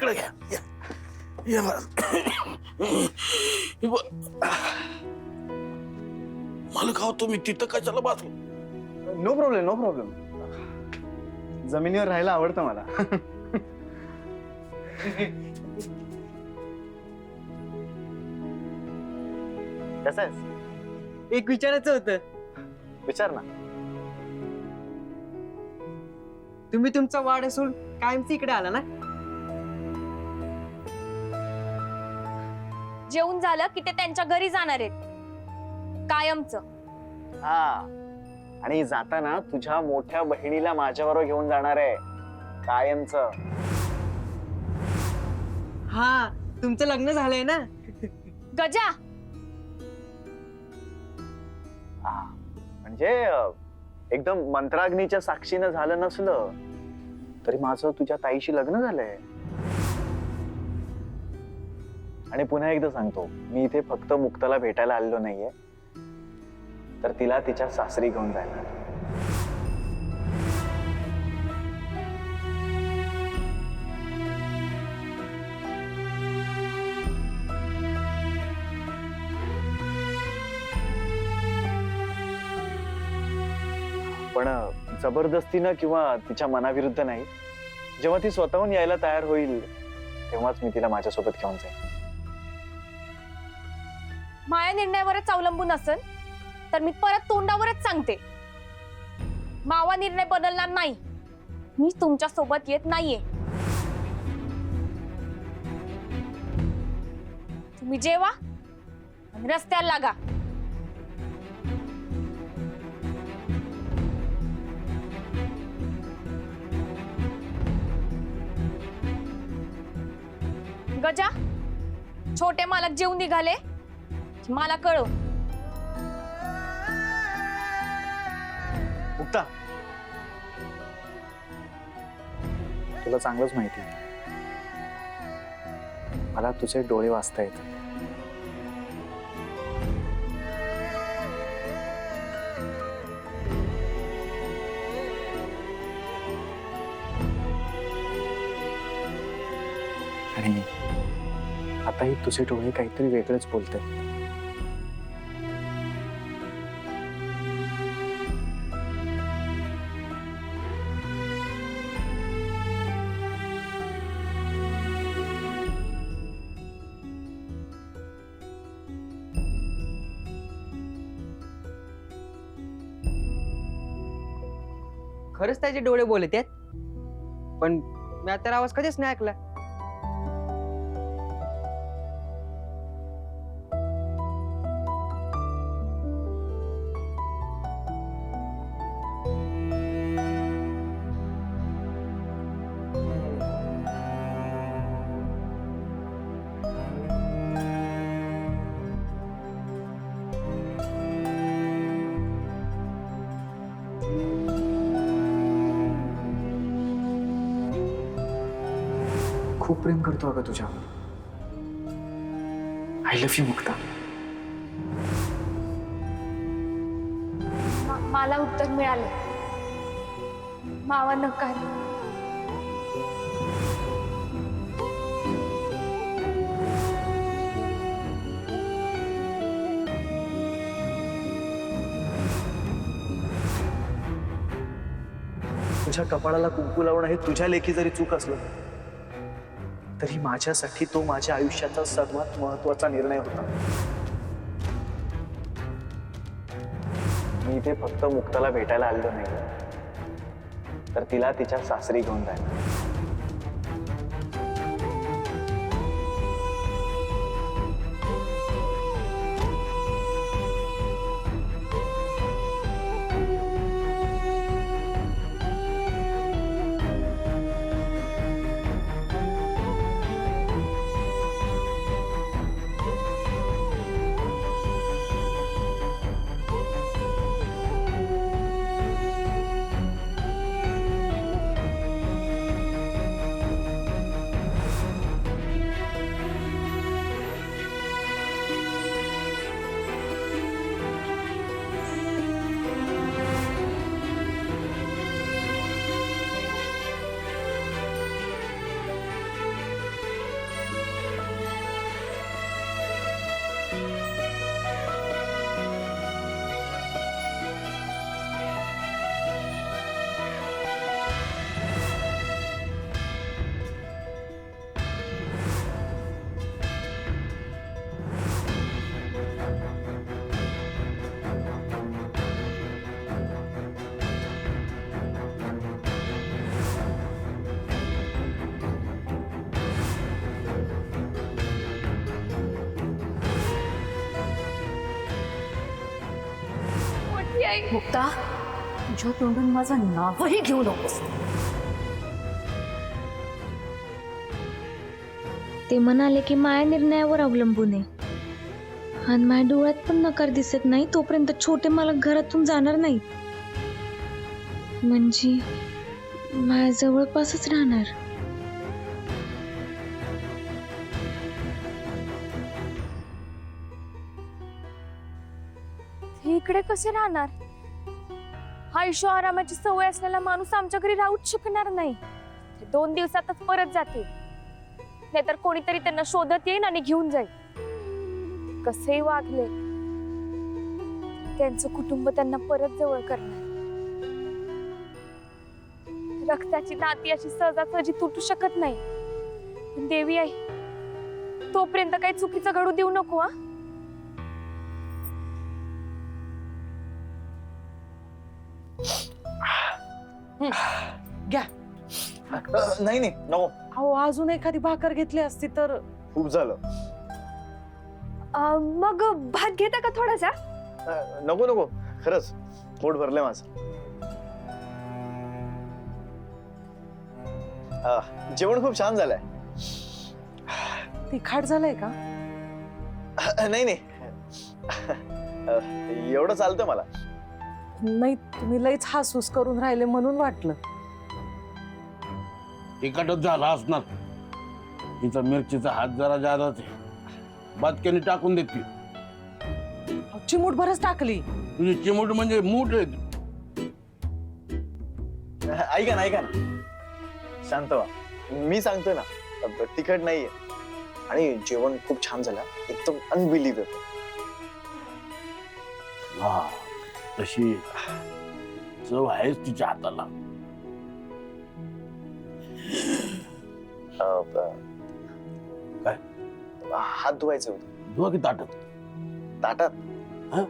इकडे घ्या या. या बरं. मालक आहो तुम्ही तिथं कशाला बसलो? No problem no problem. जमिनीवर राहायला आवडतं मला. कसं आहेस? एक विचारायचं होतं. विचार ना. तुम्ही तुमचा वाड असून कायमची इकडे आला ना? जेवून झालं की ते त्यांच्या घरी जाणार आहेत कायमच. हा, आणि जाताना तुझ्या मोठ्या बहिणीला माझ्याबरोबर घेऊन जाणार आहे कायमच. हा, तुमचं लग्न झालंय ना? गजा, म्हणजे एकदम मंत्राग्नीच्या साक्षीनं झालं नसलं तरी माझं तुझ्या ताईशी लग्न झालंय. आणि पुन्हा एकदा सांगतो, मी इथे फक्त मुक्ताला भेटायला आलेलो नाहीये, तर तिला तिच्या सासरी घेऊन जायला. पण जबरदस्तीनं किंवा तिच्या मनाविरुद्ध नाही. जेव्हा ती स्वतःहून यायला तयार होईल तेव्हाच मी तिला माझ्यासोबत घेऊन जाईन. माझ्या निर्णयावरच अवलंबून असेल तर मी परत तोंडावरच सांगते, मावा निर्णय बदलणार नाही. मी तुमच्या सोबत येत नाहीये. तुम्ही जेवा आणि रस्त्याला लागा. गजा, छोटे मालक जेवून निघाले मला कळव. मुक्ता, तुला चांगलंच माहिती मला तुझे डोळे वाचता येतात. आणि आताही तुझे डोळे काहीतरी वेगळंच बोलतात. खरंच त्याचे डोळे बोलत आहेत, पण मी आता आवाज कधीच नाही ऐकला. खूप प्रेम करतो अगं तुझ्यावर. I love you Mukta. मला उत्तर मिळालं. मावा नकार. तुझ्या कपाळाला कुंकू लावणं हे तुझ्या लेखी जरी चूक असलं तरी माझ्यासाठी तो माझ्या आयुष्याचा सर्वात महत्वाचा निर्णय होता. मी इथे फक्त मुक्ताला भेटायला आलेलो नाही, तर तिला तिच्या सासरी घेऊन जायला. आई मुक्ता, तुझ्या तोंडून माझं नावही घेऊ नकोस. ते म्हणाले की माझ्या निर्णयावर अवलंबून आहे आणि माझ्या डोळ्यात पण नकार दिसत नाही तोपर्यंत छोटे मालक घरातून जाणार नाही. म्हणजे माझ्या जवळपासच राहणार. हे इकडे कसे राहणार? आयुष्य आरामाची सवय असलेला माणूस आमच्या घरी राहूच शकणार नाही. ते 2 दिवसातच परत जातील, नाहीतर कोणीतरी त्यांना शोधत येईल आणि घेऊन जाईल. कसेही वागले त्यांचं कुटुंब त्यांना परत जवळ करणार. रक्ताची नाती अशी सहजासहजी तुटू शकत नाही. पण देवी आई, तोपर्यंत काही चुकीचं घडू देऊ नको. घ्या. नाही नाही नको, अहो अजून एखादी भाकर घेतली असती तर. खूप झालं. मग भात घेता का थोडासा? नको नको, खरंच पोट भरलंय माझं. जेवण खूप छान झालंय. तिखट झालंय का? नाही नाही, एवढं चालतं मला. नाही, तुम्ही लईच हासूस करून राहिले म्हणून वाटलं. तिखटच झाला असणार. तिचा मिरचीचा हात जरा जादाच आहे. बातक्याने टाकून देते. अहो, चिमूटभरच टाकली. तुझी चिमूट म्हणजे मूठ आहे. ऐका ना ऐका ना, शांत व्हा. मी सांगतोय ना, तिखट नाहीये आणि जेवण खूप छान झालं, एकदम अनबिलिव्हेबल. हा, तशी चव आहेच तिच्या हाताला. काय हात धुवायचे होते. धुवा की ताटत. ताटात? हा?